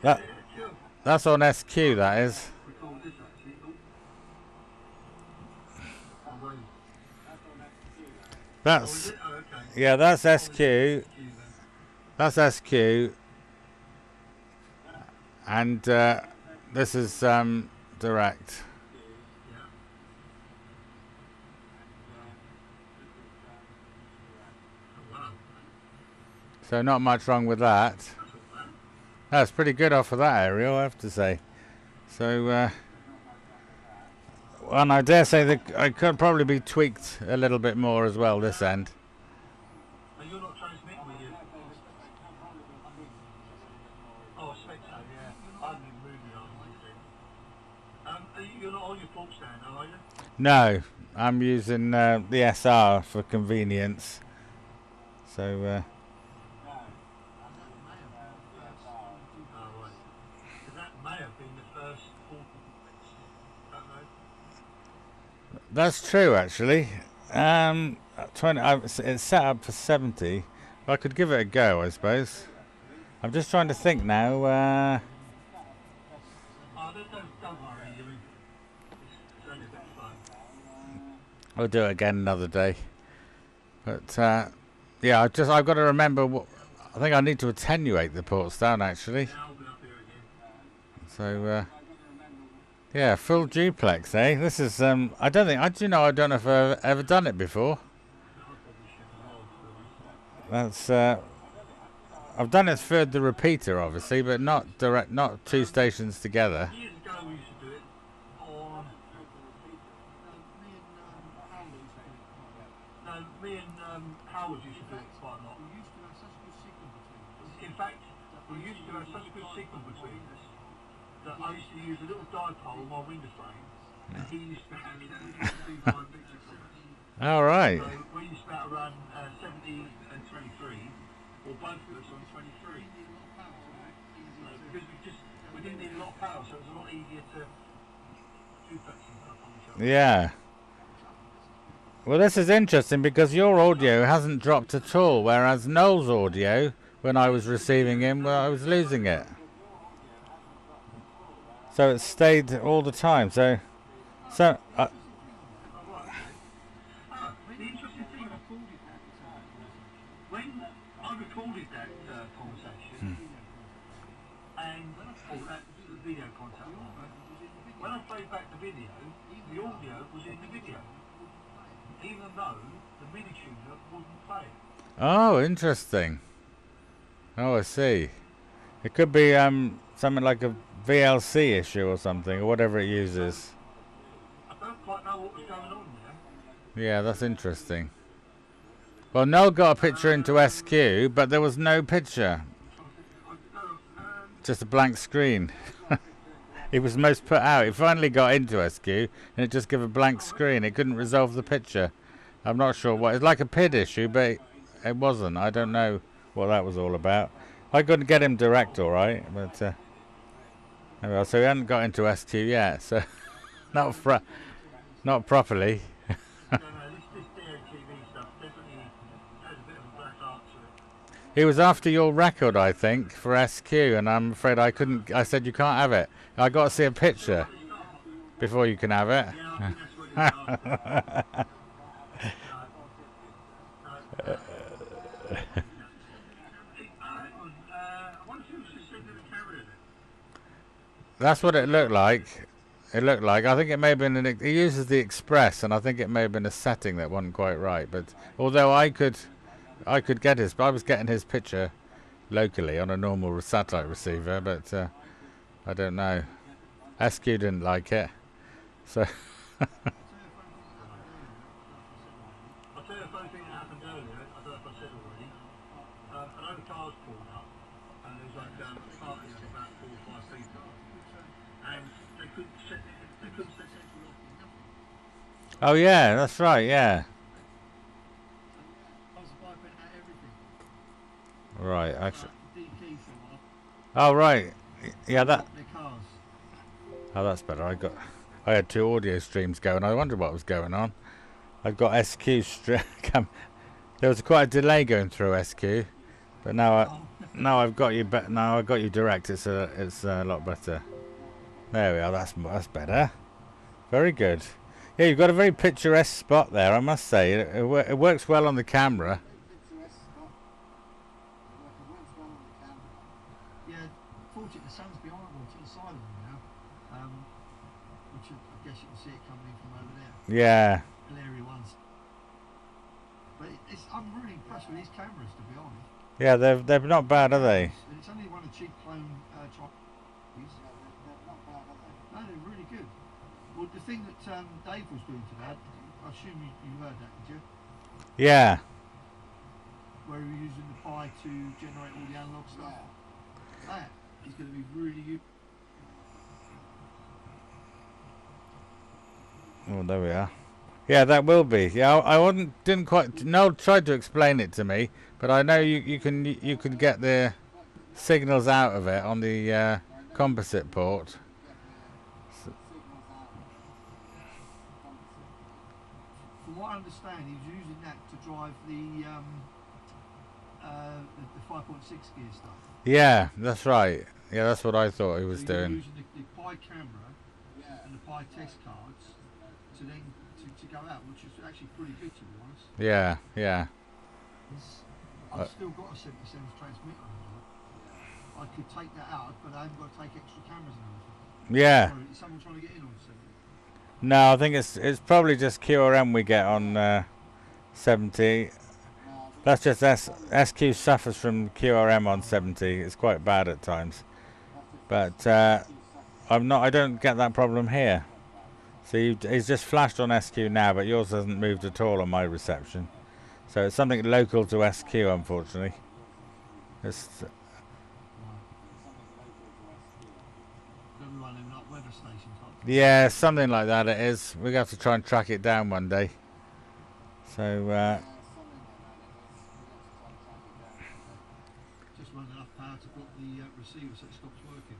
That that's on SQ. That is. That's yeah. That's SQ. That's SQ. And this is direct. So not much wrong with that. That's pretty good off of that aerial, I have to say. So, and I dare say that I could probably be tweaked a little bit more as well this end. You're not transmitting with you? Oh, I expect so, yeah. I haven't even moved it on. You're not on your fault stand, are you? No, I'm using the SR for convenience. So, that's true, actually. 20. It's set up for 70. I could give it a go, I suppose. I'm just trying to think now. Don't worry. It's only a bit of fun. I'll do it again another day. But yeah, I've got to remember. I think I need to attenuate the ports down actually. So. Yeah, full duplex, eh? This is, I don't know if I've ever done it before. That's, I've done it through the repeater, obviously, but not direct, not two stations together. Years ago we used to do it on... No, me and Howard used to do it quite a lot. In fact, we used to have such a good signal between us that I used to use a little dipole on my window frame, and he used to have two-time pictures from us. All right. So we used to about run 70 and 23, or both of us on 23. Because we didn't need a lot of power, so it was a lot easier to duplex and stuff on each other. Yeah. Well, this is interesting because your audio hasn't dropped at all, whereas Noel's audio, when I was receiving him, well, I was losing it. So it stayed all the time. So. The interesting thing, when I recorded that conversation, and that video contact line, when I played back the video, the audio was in the video, even though the MIDI tuner wouldn't play it. Oh, interesting. Oh, I see. It could be something like a VLC issue or something, or whatever it uses. I don't quite know what was going on there. Yeah, that's interesting. Well, Noel got a picture into SQ, but there was no picture. Just a blank screen. It was most put out. It finally got into SQ, and it just gave a blank screen. It couldn't resolve the picture. I'm not sure what. It's like a PID issue, but it wasn't. I don't know what that was all about. I couldn't get him direct, all right, but anyway, so he hadn't got into SQ yet, so not properly. This DATV stuff definitely has a bit of a black art to it. He was after your record, I think, for SQ, and I'm afraid I couldn't. I said you can't have it. I got to see a picture before you can have it. Yeah, I think that's what That's what it looked like. It looked like. I think it may have been he uses the Express, and I think it may have been a setting that wasn't quite right. But although I could get his, I was getting his picture locally on a normal satellite receiver, but I don't know. SQ didn't like it, so. I'll tell you a funny thing that happened earlier. I don't know if I said already. I know the cars pulled up, and there was like a party of about 4 or 5 people, and they couldn't set central locking. Oh yeah, that's right. Yeah. I was wiping out everything. Right. Actually. DT for a while. Oh right. Yeah. That. Their cars. Oh, that's better. I had 2 audio streams going. I wondered what was going on. I've got SQ there was quite a delay going through SQ, but now No, I've got you. No, I've got you direct. It's a lot better. There we are. That's better. Very good. Yeah, you've got a very picturesque spot there, I must say. It works well on the camera. Yeah, fortunately the sun's behind me to the side of me now, which I guess you can see it coming in from over there. Yeah. Area ones. But I'm really impressed with these cameras, to be honest. Yeah, they're not bad, are they? It's only one of cheap clone no, they're really good. Well, the thing that Dave was doing today, I assume you heard that, did you? Yeah. Where he was using the Pi to generate all the analog stuff. That is going to be really useful. Oh, there we are. Yeah, that will be. Yeah, I didn't quite. Noel tried to explain it to me, but I know you can get the signals out of it on the composite port. From what I understand, he was using that to drive the 5.6 gear stuff. Yeah, that's right. Yeah, that's what I thought he was so doing. Using the Pi camera and the Pi test cards to then to go out, which is actually pretty good, to be honest. Yeah, yeah. I've still got a 77 transmitter on it. I could take that out, but I haven't got to take extra cameras and everything. Yeah. Sorry, is someone trying to get in on 70? No, I think it's probably just QRM we get on 70. That's just SQ suffers from QRM on 70. It's quite bad at times, but I don't get that problem here. So he's just flashed on SQ now, but yours hasn't moved at all on my reception. So it's something local to SQ, unfortunately. It's yeah, something like that it is. We're going to have to try and track it down one day. So just run enough power to block the receiver so it stops working.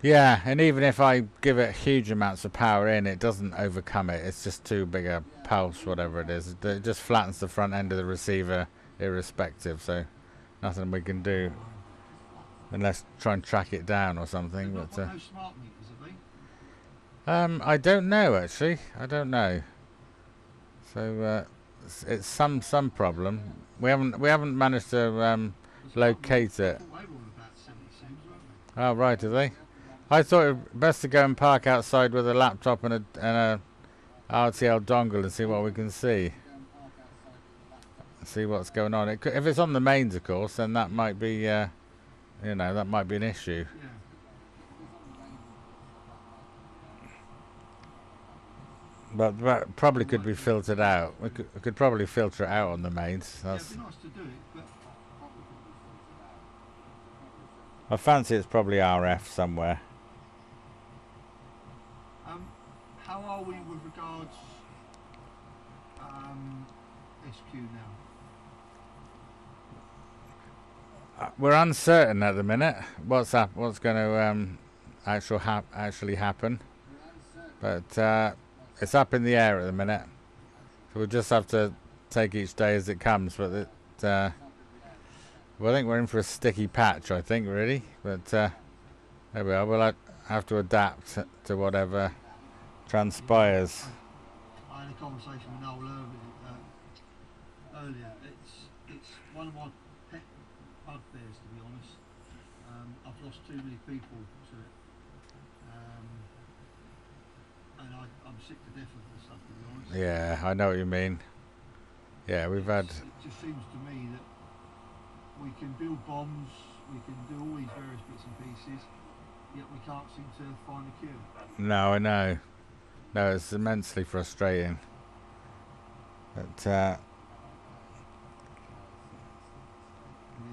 Yeah, and even if I give it huge amounts of power in, it doesn't overcome it. It's just too big a pulse, whatever it is. It just flattens the front end of the receiver irrespective, so nothing we can do unless try and track it down or something. But no smart meters, have they? I don't know, actually. I don't know. So it's some problem. We haven't managed to locate it. Oh, right, are they? I thought it was best to go and park outside with a laptop and a RTL dongle and see what we can see. See what's going on. If it's on the mains, of course, then that might be, that might be an issue. Yeah. But probably could be filtered out. We could probably filter it out on the mains. Yeah, it'd be nice to do it, but I fancy it's probably RF somewhere. how are we with regards SQ now? We're uncertain at the minute what's going to actually happen, but it's up in the air at the minute. So we'll just have to take each day as it comes. But well, I think we're in for a sticky patch. I think really, but there we are. We'll have to adapt to whatever transpires. I had a conversation with Noel earlier. It's one of my pet bugbears, to be honest. I've lost too many people to it, and I'm sick to death of this stuff, to be honest. Yeah, I know what you mean. Yeah, we've had. It just seems to me that we can build bombs, we can do all these various bits and pieces, yet we can't seem to find a cure. No, I know. No, it's immensely frustrating. But It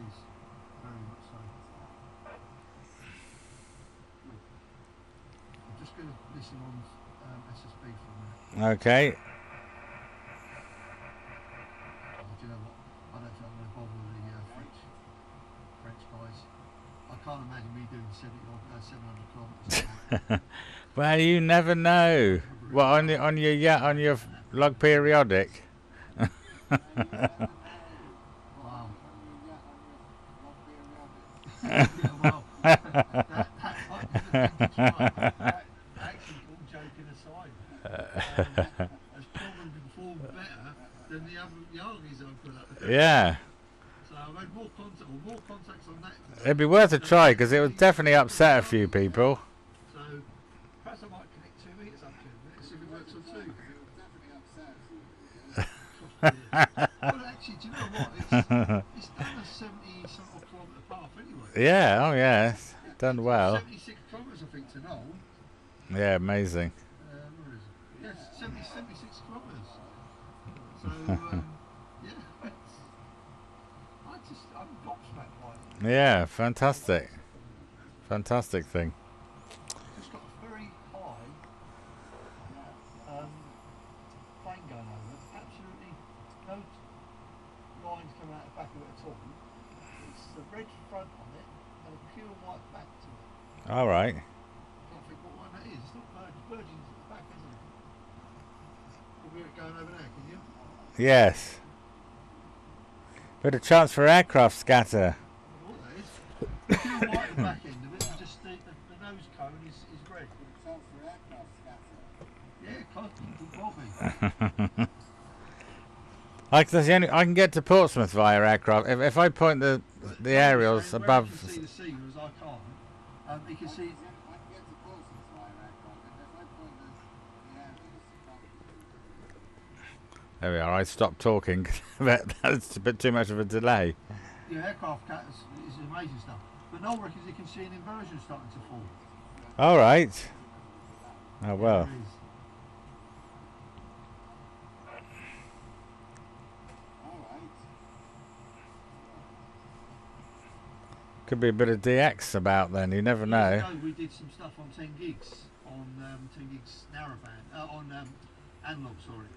is very much so. I'm just going to listen on SSB for a minute. okay. Do you know what? I don't think I'm going to bother with the French guys. I can't imagine me doing 700 kilometres. Well, you never know. What on your log periodic? Wow. Yeah, well, that might be the thing to try. Actually, all joking aside, has probably performed better than the Argies I put up. Yeah. So I've had more contacts on that today. It'd be worth a try because it would definitely upset a few people. So perhaps I might connect 2 meters up to it, see if it works on 2. Well, actually, do you know what? It's done a 70 some odd kilometre path anyway. Yeah, oh yeah, it's done well. 76 kilometres, I think, to Knoll. Yeah, amazing. Where is it? Yes, 76 kilometres. So, yeah, I'm gobsmacked by it. Yeah, fantastic. Fantastic thing. Just got a very high plane going over. Absolutely no lines coming out the back of it at all. It's the red front on it and a pure white back to it. All right. Can't think what one that is. It's not Virgin's at the back, isn't it? Can we hear it going over there, can you? Yes. Bit of chance for aircraft scatter. What that is? The pure white at the back end of it, and just the nose cone is red. Yeah, Bobby. I can get to Portsmouth via aircraft. If I point the aerials above. You can see the sea, whereas I can't. You can see. There we are. I stopped talking. That's a bit too much of a delay. Yeah, aircraft cat is amazing stuff. But Noel reckons he can see an inversion starting to fall. All right. Oh well. Could be a bit of DX about then. You never know. We did some stuff on 10 gigs on 10 gigs narrowband on analog, sorry.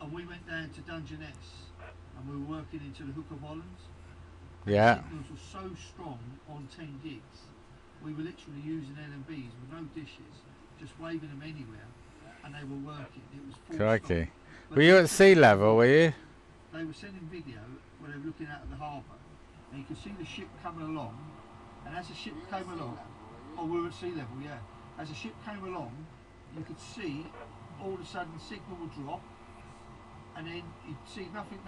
And we went down to Dungeness and we were working into the Hook of Holland. Yeah. The signals were so strong on 10 gigs. We were literally using LMBs with no dishes, just waving them anywhere, and they were working. It was full Crikey. stop. Were you at sea level, were you? They were sending video where they were looking out of the harbour, and you could see the ship coming along, and as the ship came along, oh, we were at sea level, yeah. As the ship came along, you could see all of a sudden the signal would drop, and then you'd see nothing.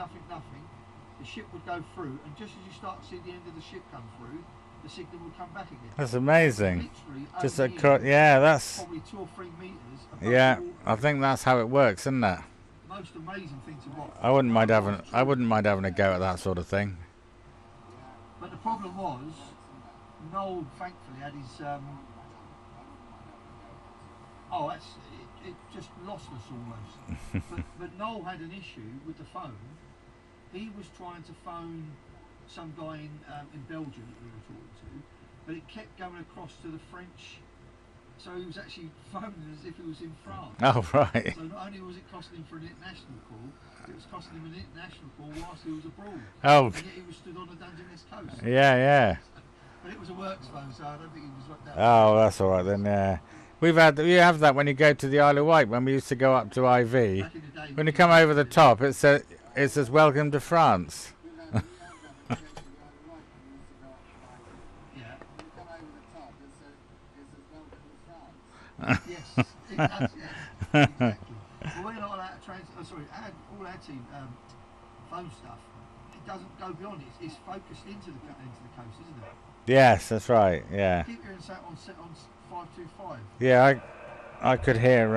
The ship would go through, and just as you start to see the end of the ship come through, the signal would come back again. That's amazing. Literally Just over here, yeah, that's probably 2 or 3 meters above yeah. the water. I think that's how it works, isn't it? Most amazing thing to watch. I wouldn't mind having a go at that sort of thing. But the problem was, Noel thankfully had his it just lost us almost. but Noel had an issue with the phone. He was trying to phone some guy in Belgium that we were talking to, but it kept going across to the French. So he was actually phoning as if he was in France. Oh right. So not only was it costing him for an international call, it was costing him an international call whilst he was abroad. Oh. And yet he was stood on the Dungeness coast. Yeah. But it was a works phone, so I don't think he was like that. Oh, that's all right then. Yeah. You have that when you go to the Isle of Wight. When we used to go up to IV, Back in the day, when you come over the top, it says "Welcome to France." Yes, it does, yeah, exactly. Well, we're not allowed to all our team phone stuff. It doesn't go beyond it. It's focused into the coast, isn't it? Yes, that's right. Yeah. Keep hearing that on 525. Yeah, I could hear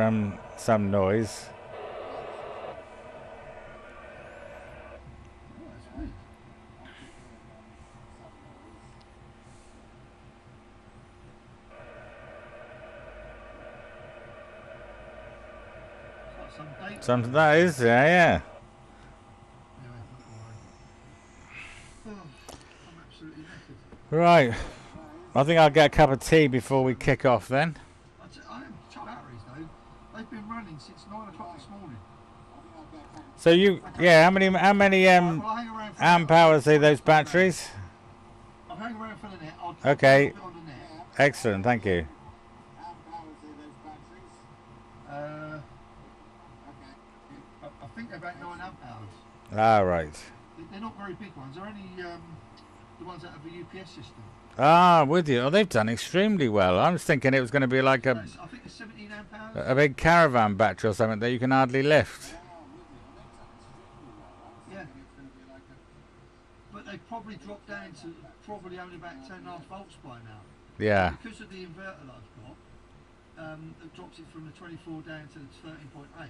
some noise. Oh, that's weird. Something that is, yeah. I'm absolutely knackered. Right. I think I'll get a cup of tea before we kick off then. I am batteries though. They've been running since 9 o'clock this morning. So how many amp hours are those batteries? I'll hang around for the net. Okay. I'll on the net. Excellent, thank you. I think they're about 9 amp hours. Ah, right. They're not very big ones. They're only The ones that have a UPS system. Ah, with you. Oh, they've done extremely well. I was thinking it was going to be like I think it's 17 amp hours. a big caravan battery or something that you can hardly lift. Yeah. But they probably dropped down to probably only about 10.5 volts by now. Yeah. Because of the inverter that I've got, it drops it from the 24 down to the 13.8.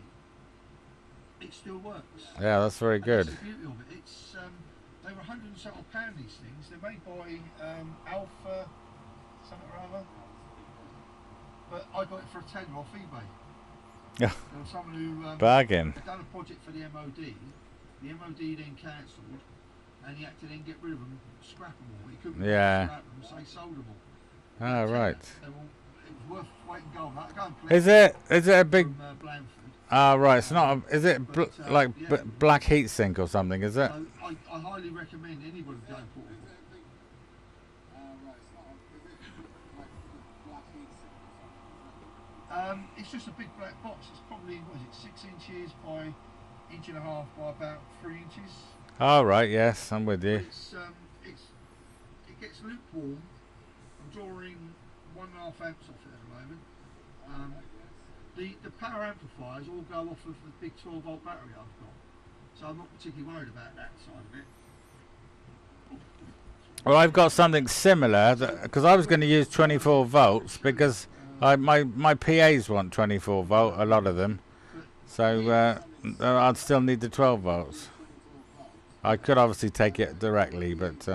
It still works. Yeah, that's very good. That's the beauty of it. It's they were £100 and something these things. They're made by Alpha something or other. But I got it for a tenner off eBay. Yeah. There was someone who Bargain. had done a project for the MOD. The MOD then cancelled, and he had to then get rid of them, scrap them all. He couldn't scrap them, so he sold them all. Ah, right. It was worth weight in gold. Like, Is it a big? From, Blandford. Ah, right. It's not. Is it like yeah. black heat sink or something? Is it? So I highly recommend anybody go portable. It's just a big black box. It's probably, what is it, 6 inches by 1.5 inches by about 3 inches. Oh, right. Yes, I'm with you. It gets lukewarm. I'm drawing 1.5 amps off it at the moment. The power amplifiers all go off of the big 12 volt battery I've got, so I'm not particularly worried about that side of it. Well, I've got something similar because I was going to use 24 volts because my PAs want 24 volt, a lot of them, so I'd still need the 12 volts. I could obviously take it directly, but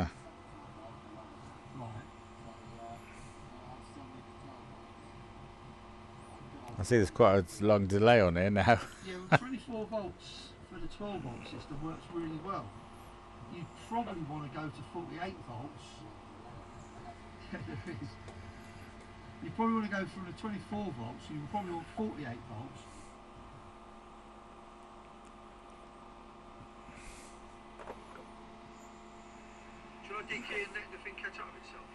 I see there's quite a long delay on here now. Yeah, well, 24 volts for the 12 volt system works really well. You probably want to go to 48 volts. You probably want to go from the 24 volts, so you probably want 48 volts. Should I decay and let the thing catch up with itself?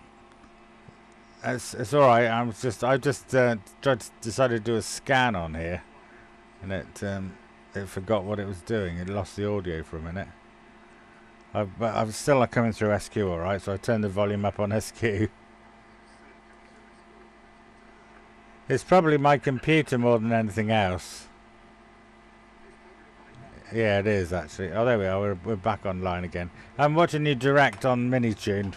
It's all right. I just decided to do a scan on here, and it forgot what it was doing. It lost the audio for a minute. But I'm still coming through SQ all right, so I turned the volume up on SQ. It's probably my computer more than anything else. Yeah, it is actually. Oh, there we are. We're back online again. I'm watching you direct on Minitune.